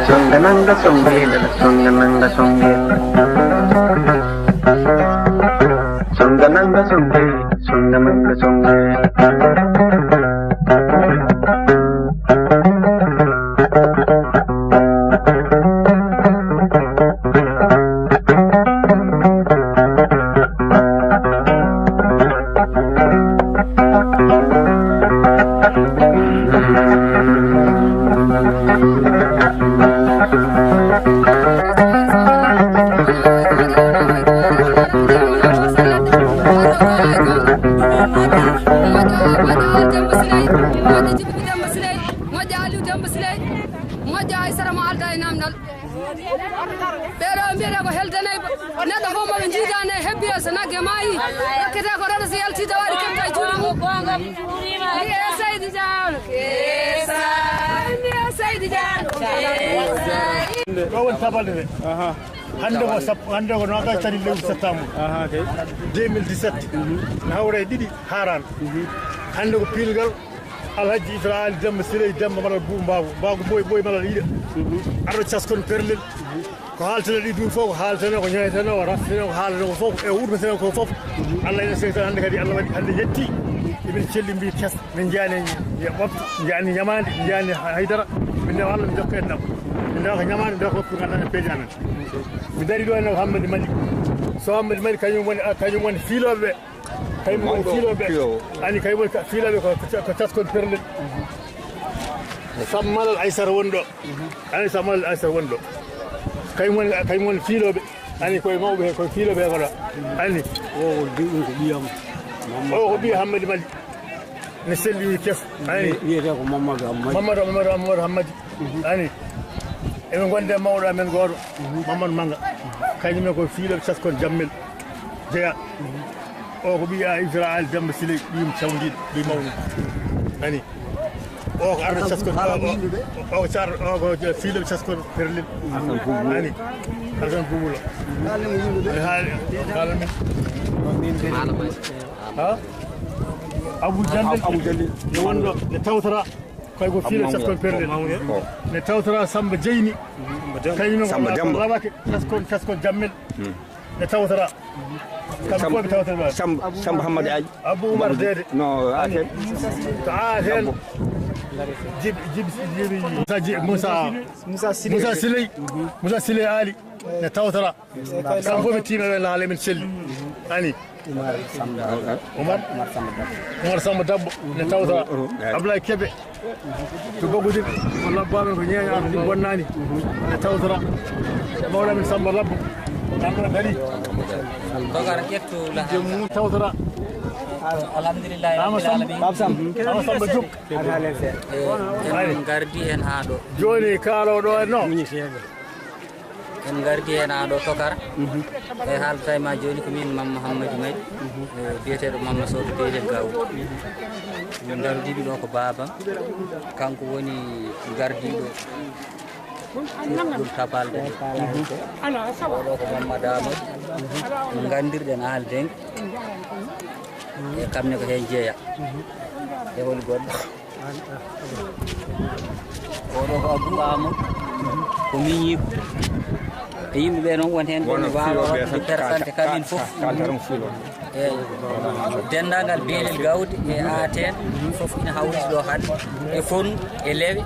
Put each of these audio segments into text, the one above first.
Songananga songgela, songananga songgela. Songananga songgela, songananga songgela. Hande ko noga tari lewru septembre 2017 nawre didi haran hande ko Piilungal Alhaji Ibraahiima Aali Demmba Siley Demmba mala baagu boy mala yide arɗo caskon Perlel ko haltene ɗi ɗum fof ko haltene ko ñaytene o raftene ko haalane ko fof e wurmetene ko fof Allah ene seytan hande kadi Allah waɗi hande yetti emin celli mbi kes min jaani ɓoftu jaani ñamade jaani haydara min ndewa Allah mi jokka en ɗam min ndewa ko ñamade ndewa ko hoppu ganduɗa peeji amen mi dari ɗo ene ko Hammadi Mali so Hammadi Mali kañum woni fiiloɓe kañum woni fiiloɓe ani kañum woni fiiloɓe ko caskon Perlel Samba Malal Aissata woni ɗo ani Samba Malal Aissata woni ɗo kañum woni fiiloɓe ani koye mawɓe he koye fiiloɓe ko ɗo ani o ko ɓiyam o ko ɓiya Hammadi Mali ne selli kes ani wiyete ko Mamadou Hammadi ani eɓe gonde mawɗo amen gooto Mamadou Manga kañumen ko fiiloɓe caskon Jammel jeeya o ko ɓiya Ibraahiima Aali Demmba Siley ɓiyum cawdiɗo ɓi mawni ani o ko arɗo caskon o ko fiiloɓe caskon Perlel ani Asan Boubulo ha Abou Jandel ne wonɗo ne tawtora koy ko fiiloɓe caskon Perlel ne tawtora Samba Jeyni kañumen ko rawake caskon Jammel ne tawtora kamɓe fof ɓe tawtora Samba Hammadi Aji Abou Oumar Dede no Aaten to Aaten Moussa Siley Aali ne tawtora kamɓe fof ɓe tiimeɓe laala men celli ani Oumar Samba Dabbo ne tawtora Ablaye Kebe to Bogodir ko labbamen ko ñeeñato ndi bonnani ne tawtora mawɗo men Samba Labbo kamɓe dari dogara ƴettu jomum tawtora alhamdulillahi Ama Samba Diop en gardi hen ha ɗo joni kaalowo ɗo no en gardi hen ha ɗo Tokar e haalata ma joni ko min Mamma Hammadi Madi biyeteɗo Mamma Sow Perlel Gawri min gardiɓe ɗo ko babam kanko woni gardiɗo ɗum tapalde oɗo ko Mamadou Amadou gandirɗen Aali Demmba e kamne ko hen jeeya e woni goɗɗo oɗo ko Abou Amadou ko min yiiko e yimɓe ɓe noon won heen ɓe waawa waɗde persante kamin fof eyi denndaangal beelel gawde e Aaten fof ina hawriti ɗo hannde e Fondu e Lewe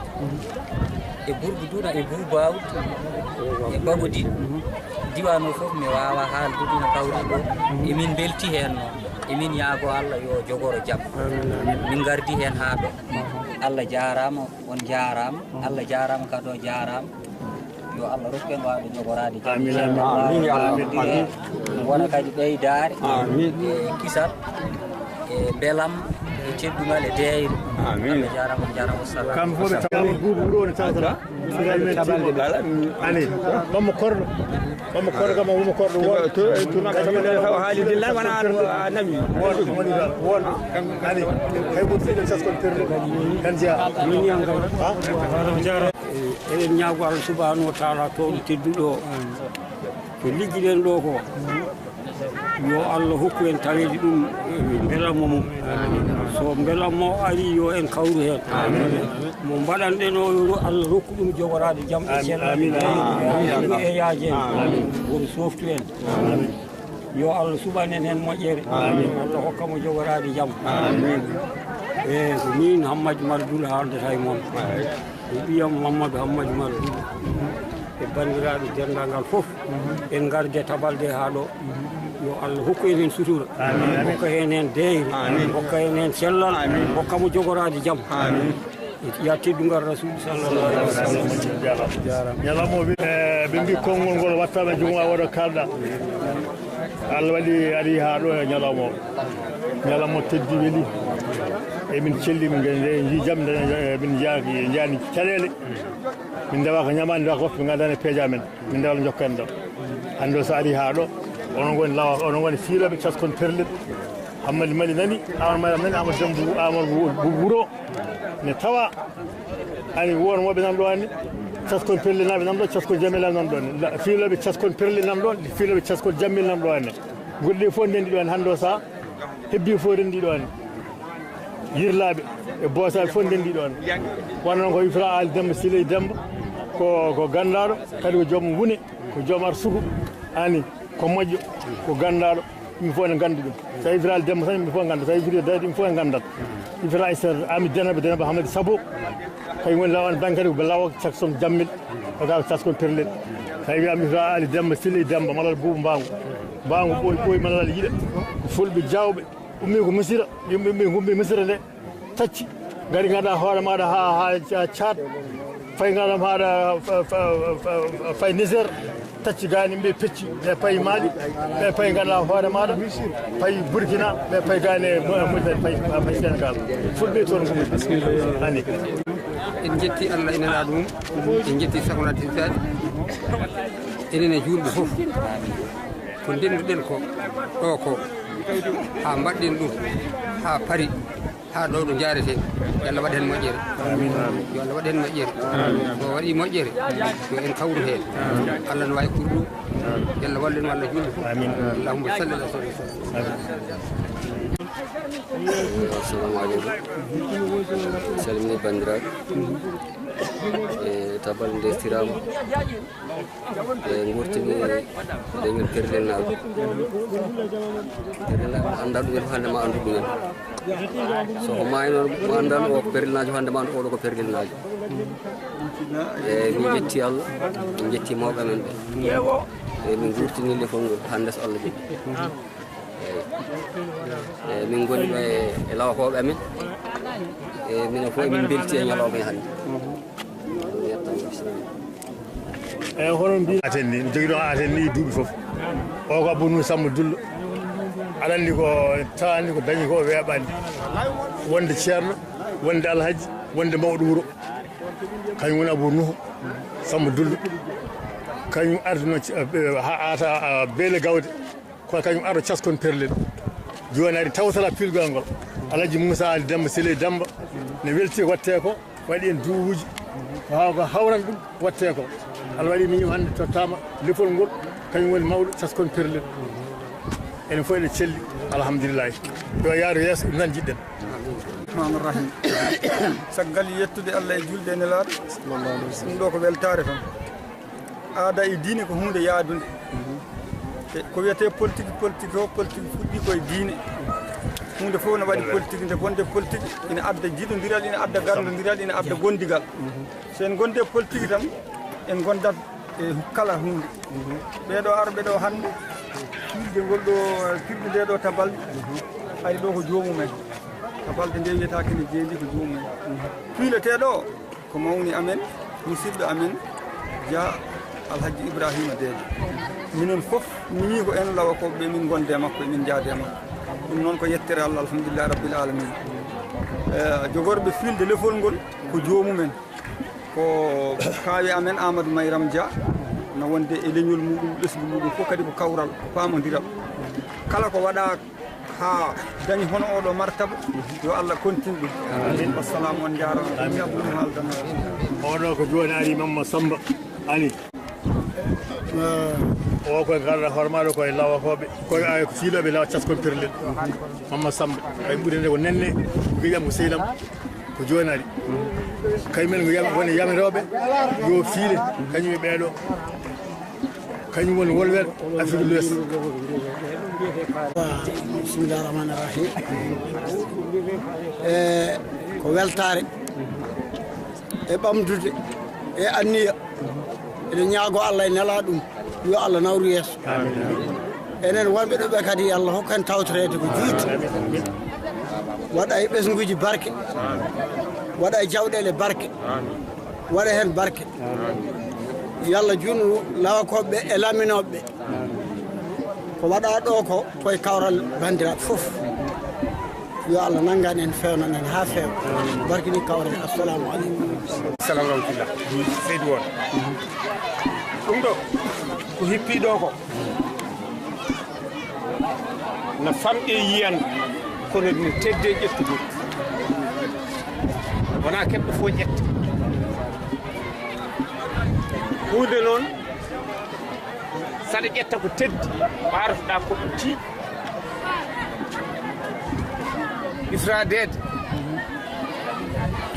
e Bourgouduna e Boubawde e Babodine diwan o fof mi waawa haaldude no kawri ɗo emin belti heen noon emin yaago Allah yo jogoro jam min gardi heen haa ɗo Allah jaaraama on jaaraama Allah jaaraama kadi o jaaraama yo Allah rokku en waawde jogoraade jam amin wona kadi ɓeydaare e kisal e belam e teddungal e deeyre Allah jaaraama on jaaraama wassalam kam fof ɓe tawa buubu ɗo ne tawata ani mamma korɗo kam wuma korɗo won haali dilla wona nami won ani hay ɓuri fiɗen saskon perle kan jeya min yan kam jara eɗen ñaago Allah subhanahu wa taala toon tedduɗo ko liggiɗen ɗo ko yo Allah hokku en taweede ɗum belammo mum so belammo ari yo en kawru heen mo mbaɗanɗen o yo Allah rokku ɗum jogoraade jam e sellaɓe e yaaje en womi softu en yo Allah suɓanen heen moƴƴere Allah hokka mo jogoraade jam e ko min Hammadou Mardul haaldata e moon e ɓiyam Mamadou Hammadou Mardul e banndiraaɓe denndaangal fof en garde tabalde haa ɗo yo Allah hokku en heen sutura hokka heen heen deyre hokka heen heen sellal hokka mo jogoraade jam ya teddungal rasul sallallahu alaihi wasallam ñalawma ɓe mbi konngol ngol wattama e jomum a waɗa kalɗa Allah waɗi ari haa ɗo e ñalawma teddi weeli emin celli min ji jam min jaani caɗeele min ndewa ko ñamade ndewa ko woppe ɓe ngandani e peeja men min ndewala jokkan ɗo hannde o so ari haa ɗo onon ngoni fiiloɓe caskon perlel Hammadi Mali nani Amadou nani Amadou Wuro ne tawa ani won woɓe nan ɗo anni caskon perlel naɓe nan ɗo caskon jammel nan ɗon fiiloɓe caskon perlel nan ɗon fiiloɓe caskon jammel nan ɗo anne goɗɗi fof ndendi ɗo anne hannde o saha hebbi fof rendi ɗo anne yirlaaɓe e boosaɓe fof ndendi ɗo anne wonno noon ko Ibraahiima Aali Demmba Siley Demmba ko ganndaɗo kadi ko joom wune ko joom arsugu ani ko moƴƴo ko ganndaɗo yimɓe fof ne gandi ɗum so Ibraahiima Demmba tan yimɓe fof ganda so Ibraahiima dadi yimɓe fof e gandat Ibraahiima Aali Demmba Hamadi Sabo kañum woni lawan banque kadi ko lawa caskon jammel o ga caskon perlel so wiyama Ibraahiima Aali Demmba Siley Demmba malal buubu mbangu ɓooyi malal yiɗa fulɓe jawɓe ummi ko misira yimɓe ɓe gumbi misira nde tacci gari gaɗa hoore maɗa ha Tchad fay gaɗam haɗa fay Niger tacci gani ɓe pecci ɓe payi Mali ɓe payi gaɗa hoore maɗa payi Burkina ɓe payi gani muɗen payi Sénégal fulɓe toon gumbi ani en jetti Allah ina laɗa mum en jetti sagonade tisaɗe enen e julɓe fof ko ndenduɗen ko ɗo ko ha mbaɗɗen ɗum ha pari ha ɗo ɗo jarete yo Allah waɗ hen moƴƴere yo Allah waɗ hen moƴƴere so waɗi moƴƴere yo en kawru hen Allah ne wawi kurɗum yo Allah wallen walla julɓe fof allahumma salli ala sallam assalamu aleykum salmini bandiraɓe e tabal ndestirama e gurtini leñol perlel naɓe anda ɗumen hande ma andu ɗumen soko mayi noon mo andan o ko perlel najo hande ma andu oɗo ko perlel najo e min jetti Allah min jetti mawɓe men ɓe e min gurtini lefol ngol hande so Allah jaɓi e min goni ɗo e lawakoɓe amen e minen fof emin belti e ñalawma e hannde eyi hono mbi Aaten ni jogui ɗon Aaten ni duuɓi fof o ko Abou Samba Dullo aɗa andi ko tawandi ko dañi ko weeɓani wonde ceerno wonde alhaji wonde mawɗo wuuro kañum woni Abou Samba Dullo kañum arduno ha ata beele gawde ko kañum arɗo caskon perlel joni ari tawtala pilgal ngol Alhaji Moussa Aali Demmba Siley Demmba ne welti watte ko waɗi en duuɓuji ko hawran ɗum watte ko Allah waɗi min hannde tottama lefol ngol kañum woni mawɗo caskon perlel enen fof eɗen celli alhamdulillahi yo yaaru yeeso nan jiɗɗen rahmanir rahim saggal yettude Allah e julde e nelaaɗo ɗum ɗo ko weltare tan aada e diine ko hunde yaadunde ko wiyete politique o politique fuɗɗi koye diine hunde fof ne waɗi politique nde gonde politique ina adda jiɗodiral ina adda gardodiral ina adda gondigal so en gonde politique tan en gondat e kala hunde ɓeɗo arɓe ɗo hannde fiilde ngol ɗo firɗe nde ɗo tabalde ari ɗo ko joomumen tabalde nde wiyetake ne jeeɗi ko joomumen fiileteɗo ko mawni amen musidɗo amen Jah Alhaji Ibraahiima deejo minen fof mini ko en lawa ko ɓe min gonde makko e min jaade makko ɗum noon ko yettere Allah alhamdulillahi rabbil alamin jogorɓe fiilde lefol ngol ko joomumen ko kaawi amen Amadou Mayram Jah no wonde e leñol muɗum ɓesgu muɗum fof kadi ko kawral ko pamodiral kala ko waɗa ha dañi hono oɗo martaba yo Allah continue ɗum amin wassalamu on jarama ɗum haaldan oɗo ko joni ari Mamma Samba Ali o koye garɗa hormaɗo koye lawakoɓe koye ko fiiloɓe lawa caskon Perlel Mamma Samba kay ɓuurende ko nenne gueƴam ko seynam ko joni ari kañumen ko woni yamiroɓe yo fiile kañum ɓeeɗo kañum woni wolwen Afrique de l'Ouest bisimillahi rahmani rahim ko weltare e ɓamdude e anniya ene ñaago Allah e nela ɗum yo Allah nawru yeeso enen wonɓe ɗo ɓe kadi Allah hokkan tawtorede ko juuti waɗa e ɓesguji barke waɗa e jawɗele barke waɗa hen barke yo Allah junnu lawakoɓe e laminoɓe ko waɗa ɗo ko koye kawral bandiraɓe fof yo Allah nangan en fewnan en ha feewa barkini kawral assalamu aleykum salam rahmatullah seydi won ɗum ɗo ko hippi ɗo ko no famɗe yiyande kono ne tedde ƴettude wona keɓɗo fof ƴetta hunde noon saɗa ƴetta ko teddi ɓarotoɗa ko ɗum tiiɗi ifradede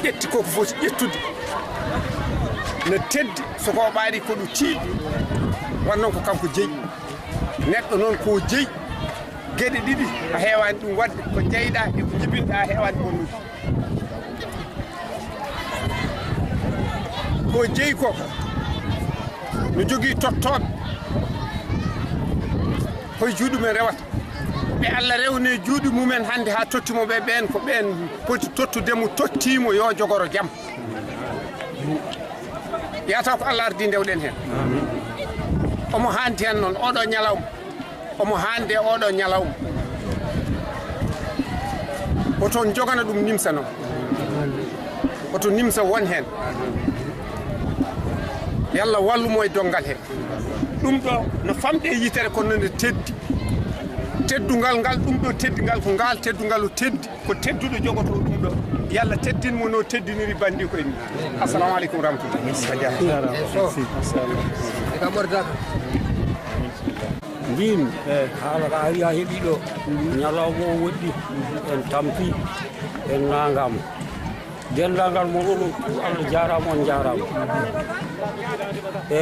ƴetti koko foti ƴettude no teddi soko ɓaari ko ɗum tiiɗi wonnoon ko kanko jeeyi neɗɗo noon ko jeeyi geɗe ɗiɗi a heewani ɗum wadde ko jeyɗa e ko jibinɗa a heewani bonnude ko jeeyi ko no jogii tottoɓe koye juuɗe mumen rewata ɓe Allah rewne juuɗe mumen hannde ha tottimo ɓen ko ɓen poti tottudemo tottimo yo jogoro jaam yataw ko Allah ardi ndewɗen hen omo hanti hen noon oɗo ñalawma omo hande oɗo ñalawma oto jogana ɗum nimsa noon oto nimsa won hen yalla wallumo e dongal he ɗum ɗo no famɗe yitere kono nde teddi teddugal ngal ɗum ɗo teddigal ko ngal teddugal o teddi ko tedduɗo jogoto ɗum ɗo yalla teddinmo no teddiniri bandi ko en assalamu aleykum rahmatullah mbimi haala ka ari ha heeɓi ɗo ñalawma o woɗɗi en tampi en nangama dendagal mo ɗo ɗum Allah jarama on jarama e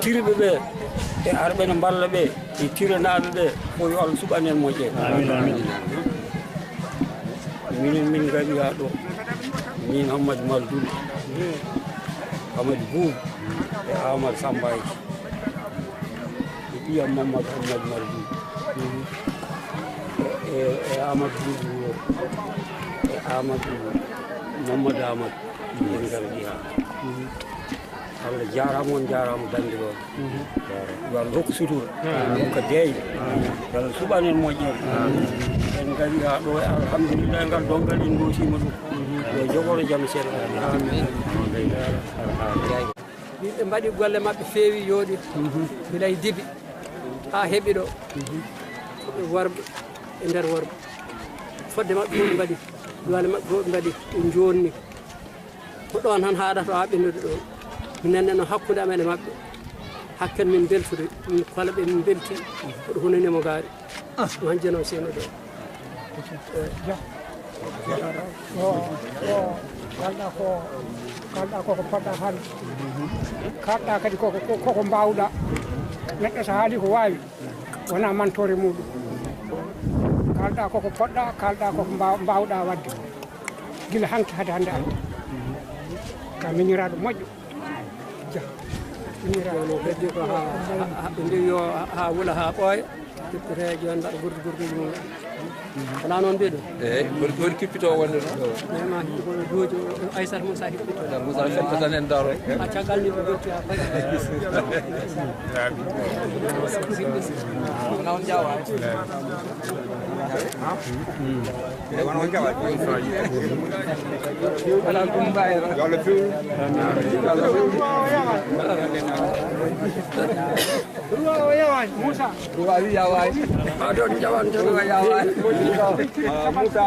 tiriɓe ɓe e arɓe ne mballa ɓe e tiranaɓe ɓe ko yo Allah suɓanen moƴƴe minen min gari ha ɗo min Hammadou Maldoul Hammadou Boum e Amadou Sambaye e ɓiyam Mamadou Hammadou Maldoul e Amadou Boum e Amadou Mamadou Amadou en gardi ha Allah jarama on jarama dande ɗo yo Allah hokku sutura hokka deeyde yo Allah suɓanen moƴƴere en gari ha ɗo alhamdulillah ngal dongal en dosima ɗum yo jogoro jaam seeɗa yimɓe mbaɗi golle maɓɓe feewi yooɗi bilay dibi ha heeɓi ɗo worɓe e nder worɓe fodde maɓɓe fof ɓe mbaɗi duwale maɓɓe fof ɓe mbaɗi ɓe jonni ko ɗon tan haɗata ha ɓennude ɗon minenne no hakkude amen e maɓɓe hakken min beltude min kala ɓe min belti koɗo hunanimo gaari ɗum han jeno seeno ɗo kalɗa koko poɗɗa hande kalɗa kadi koko mbawɗa neɗɗo so haali ko wawi wona mantore muɗum kalɗa koko poɗɗa kalɗa koko mbawɗa wadde gila hanki hade hande ande ka miñiraɗo moƴƴo Jah miñiraɗo heddi ko ha ndewi yo ha wuula ha ɓooya tippite joni mbaɗa gurduji mum wona noon mbiɗo eyyi woni kippito wonde ɗo vraiment duuji Aissata Moussa hippito Moussa feppa tan en daro a caggal ni ɓe gotti ha wona on jawa wona on jawa wala ɗum mbayra yo Allah fewi ruwa o yawani Moussa ruwa wi yawani aɗon jawani tan ruwa yawani Moussa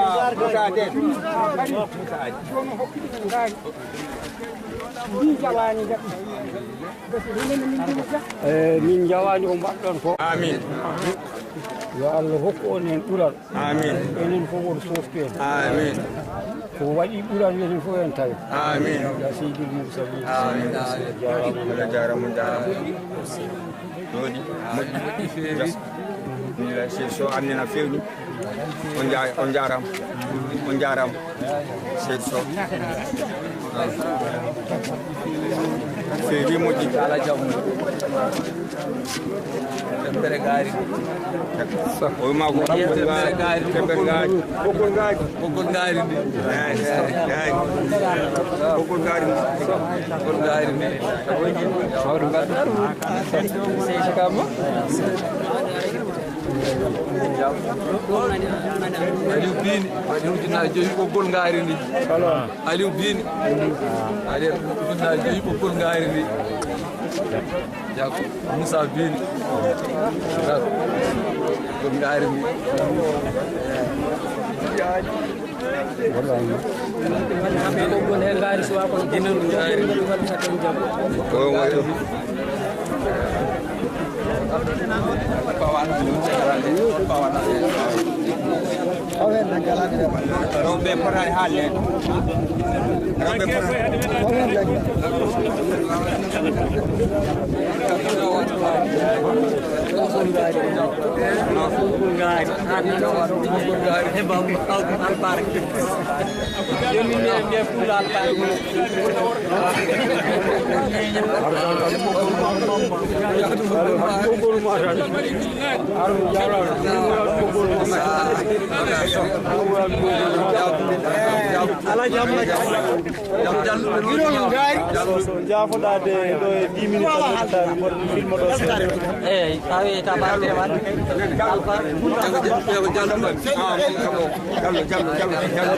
den jono hokkiɗi men gaari min jawani de min jawani ko mbaɗɗon ko amin yo Allah hokku on hen ɓural amin enen fof woto softu en amin ko waɗi ɓural enen fof en tawi amin ya seydi Moussa amin jarama joni moƴƴi feewi la so annena fewni on jarama seydi so feewi moƴƴi ala jamu tembere gaari o ma ko tembere gaari bokkol gaari bokkol gaari ndi bokkol gaari ndi hawru ngaddu seydi kamma Aliou Bini waɗi ujunnaje 5 ɓoggol ngaari ndi Aliou Bini waɗi ujunnaje 5 ɓoggol ngaari ndi Jako Moussa Bini ɓoggol ngaari ndi ɓoggol he ngaari suwa kono jinnaɗum waɗitaten jam rewɓe potani haalde jaafoɗade ɗo e 10 minutes filme ɗo eyi tawi tabatire wadde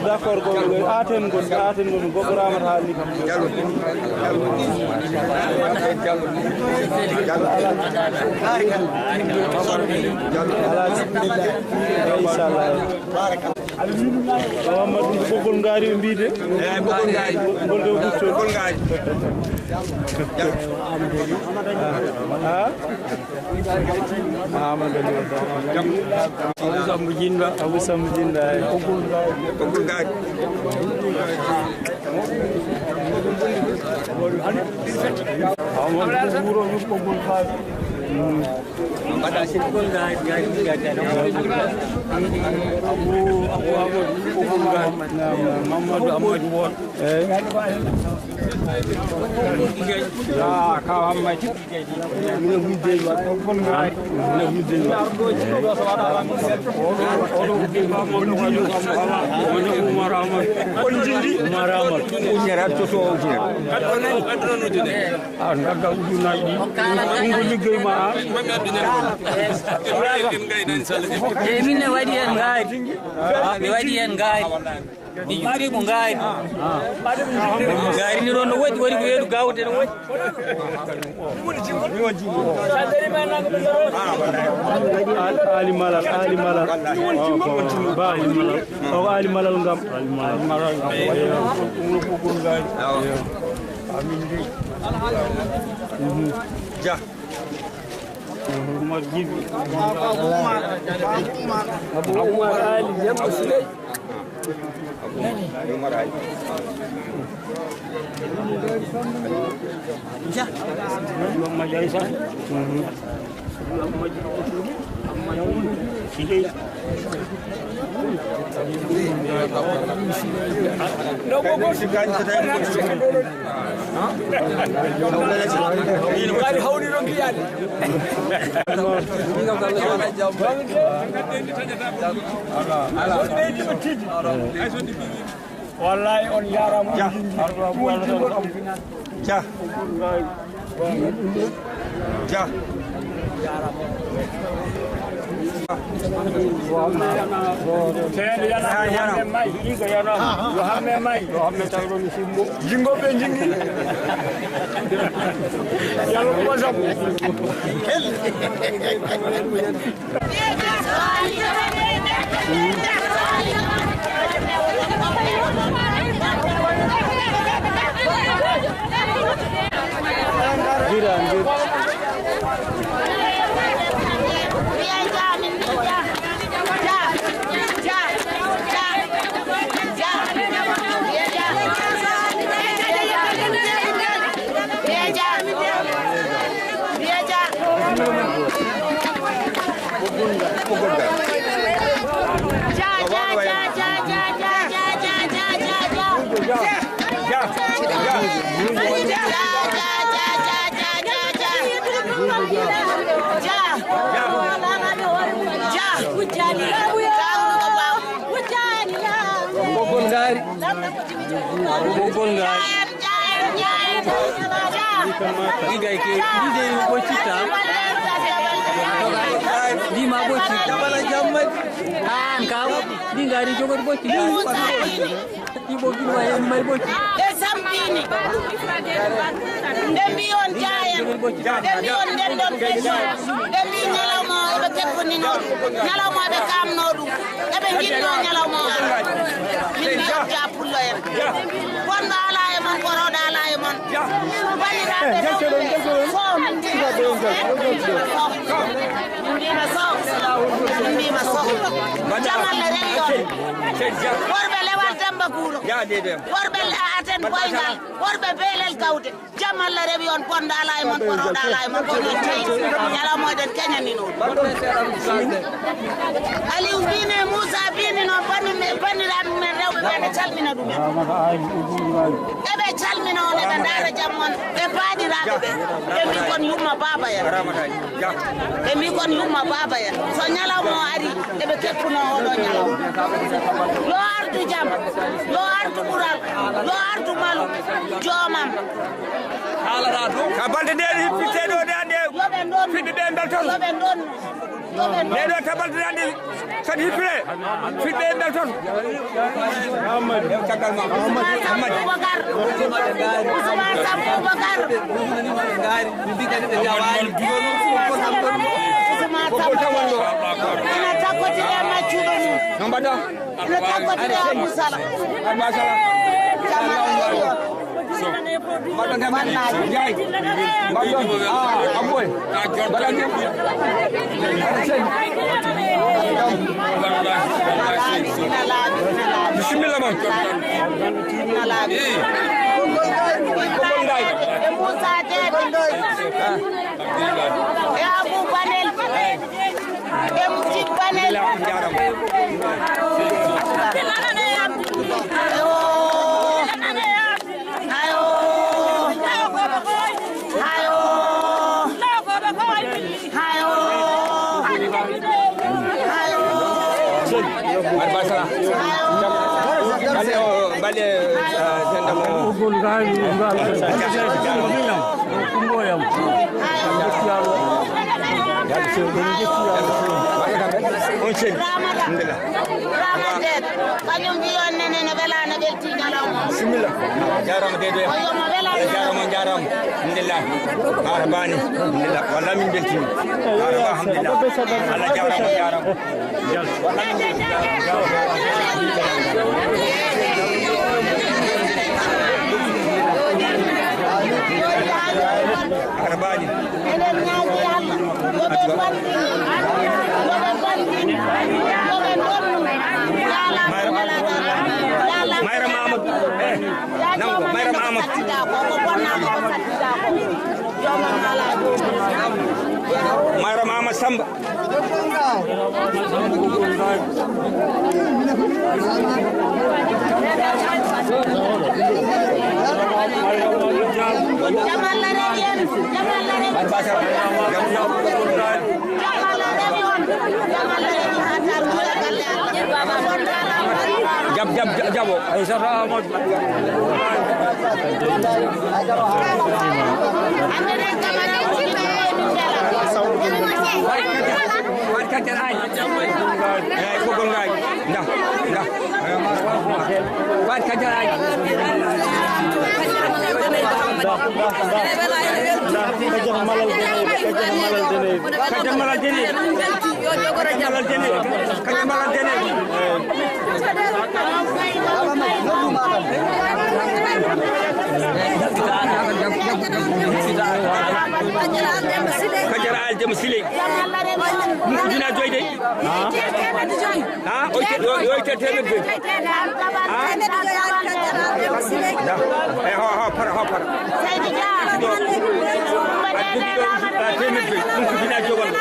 d' accord ko Aaten gon goɗɗo ramata haalni kam inchallah Mamadou ko ɓoggol ngaari ɓe mbiyde ɓoggol ngaari ngol ɗo ɓuccol ɓoggol ngaari Abou Sambo Djinda ɓoggol ngaari wuro ɓoggol faami mbaɗa ɓoggol ngaari Mamadou Amadou won kaw hammati mino widdeji wat ɓoggol ngaari mino widdeji wat Oumar Amadou on jindi Oumar Amadou uñere toto ujune gadda ujunaji ɗi ɗum ko liggey ma eyi minne waɗi hen ngaari mi waɗi hen ngaari mi juuri ko ngaari ngaari ni ɗon no woɗɗi waɗi ko weeɗu gawde no woɗɗi Ali Malal ba Ali Malal o Ali Malal ngam ɓoggol ngaari amin de Jah Oumar Djibi Abou Oumar Aali Demmba Siley Jah. Mama Jah sah. Siley. Wallahi on yaram Jah. Jah. Aaten Boyngal worɓe Perlel kawde jam Allah rewi on ponda ala e mon koroɗa ala e mon kono tawi ñala moɗen keñani noon Aliou bine Moussa bini noon bandiraɓe mumen rewɓe ɓeɓe calmina ɗumen eɓe calmina on eɓe daara jam on ɓe baɗiraɓe ɓe ɓe mbi kon yumma baba en ɓe mbi kon yumma baba en so ñalawma o ari eɓe keppuno oɗo ñalawma yo ardu jam yo ardu ɓural yo ardu malu jomam ka balde nde hippiteɗo de ande fiɗɗe ɗe belton neɗo tabaldirande kadi hippire fiɗɗe e belton caggal ma Ousmane Samb Boubacar ina takkotire maccuɗo ni no mbaɗɗa ina takkotire Aboussala bismillah man Moussa Dede e Abou Banel e Moutik Banel kañum wiyon nene no welano weltinalawma bismillah jarama dedo jarama jarama alhamdulillah arabani alhamdulillah wallahi min beltimi araba alhamdulillah Allah jarama arabani enen ñaaji Allah yoɓe bandi yoɓe donnu yalama Amadou nango Mayram Amadou Mayram Amadou Samba jabo ay sara Amadou Kajara Aali Demmba Siley dina joy de ha o te temedde ha para temedde dum ko dina jogal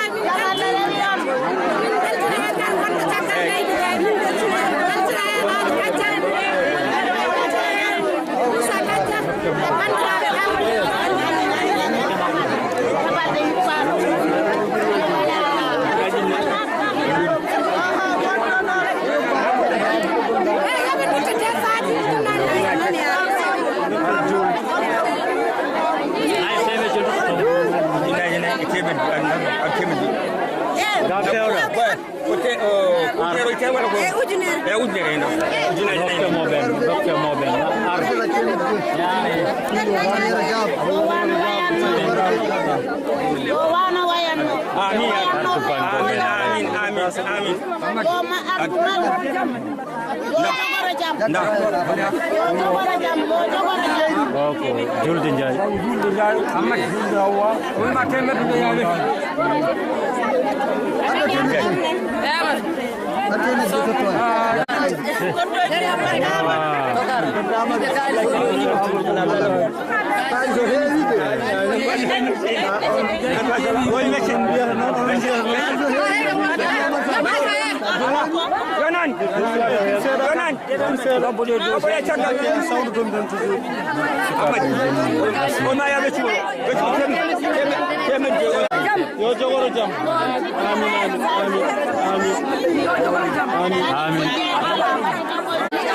julde Njaay amma julde Hawa won ma temedde do yaade yo jogoro jam amin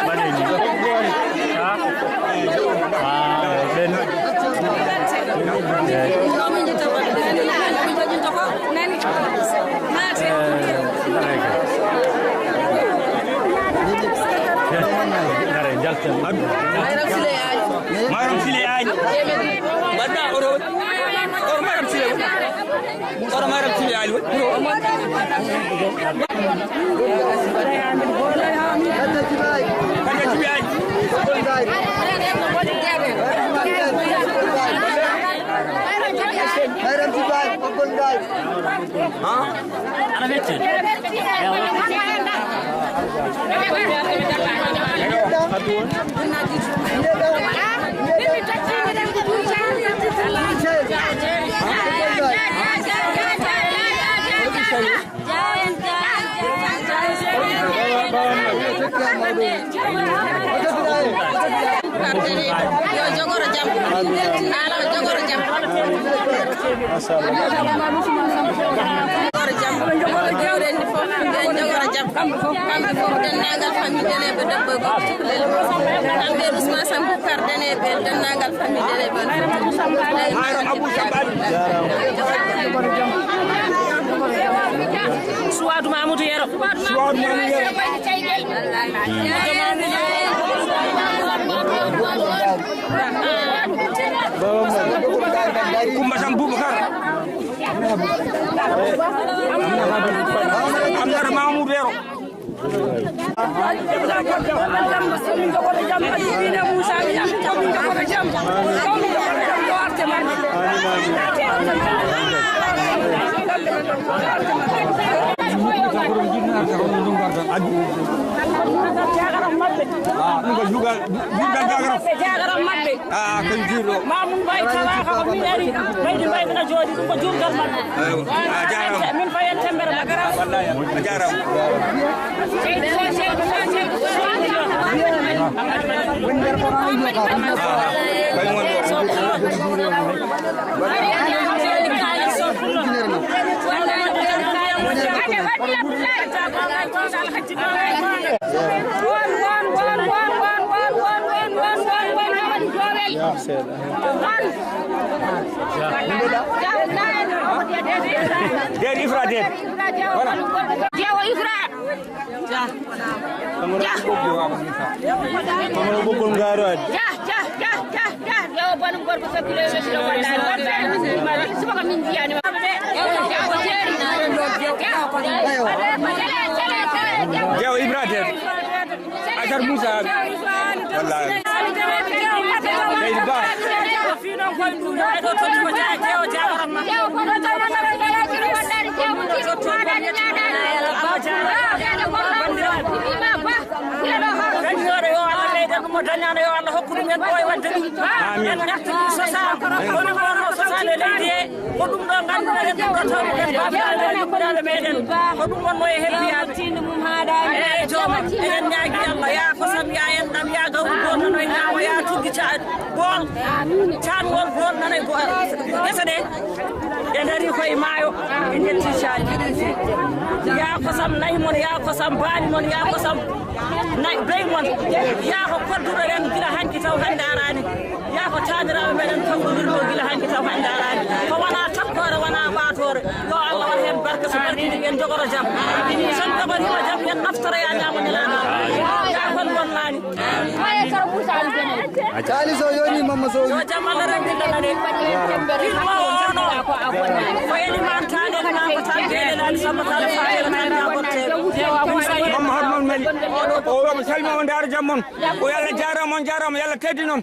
baneni Mayram Siley Aali badda oro Mayram Siley oro Mayram Siley Aali Suwadu Mamadou Yero Kumbasam Bubakar Amnar Mamadou Yero ɗum ko jugal jagaram mabɓe koye juurɗo mamum mbayi tawaka ko min ari ɓeydi mbayi mina jooɗi ɗum ko jurgal mabɓe min fayen tembere magaram a jarama Jah Ifra Jah Ifra Jah Ibraahiima Ajar Musa wallahi mo dañano yo Allah hokkude men boy wadde dum amin nakti sosa kono wono sosale leydi ko dum do ganduɗa en ɗum ɗo tawi en babiraɗe meɗen ko ɗum wonno e helbiyaɓe tinde mum haɗani e jooma eɗen ñaagui Allah ya kosam ya en ɗam ya gawri gol nano e ñaamo ya tuggi bool cangol gol nano e gesa ɗe ɗe dari koye maayo e jetti caali ya kosam nayi mon ya kosam baali mon ya kosam nayi bey mon ya ko kodduɗo en gila hanki taw hannde arani ya ko taadiraɓe meɗen tawgodirɗo gila hanki taw hannde arani ko wona takkore wona ɓatore yo Allah wat hen barke so barkidi en jogoro jaam son jogorima jaam en naftoro ya ñamo nelaɗo ya kon wonlani Cali so yoni mamma so yo jaam Allah rendinɗoɗa de filma ono ko elimantade ma ko tan gueɗelani sambatala faela tan jabotte mamma harmon meli o wamo salmi o ndaara jaam mon o yalla jarama on jarama yalla teddi noon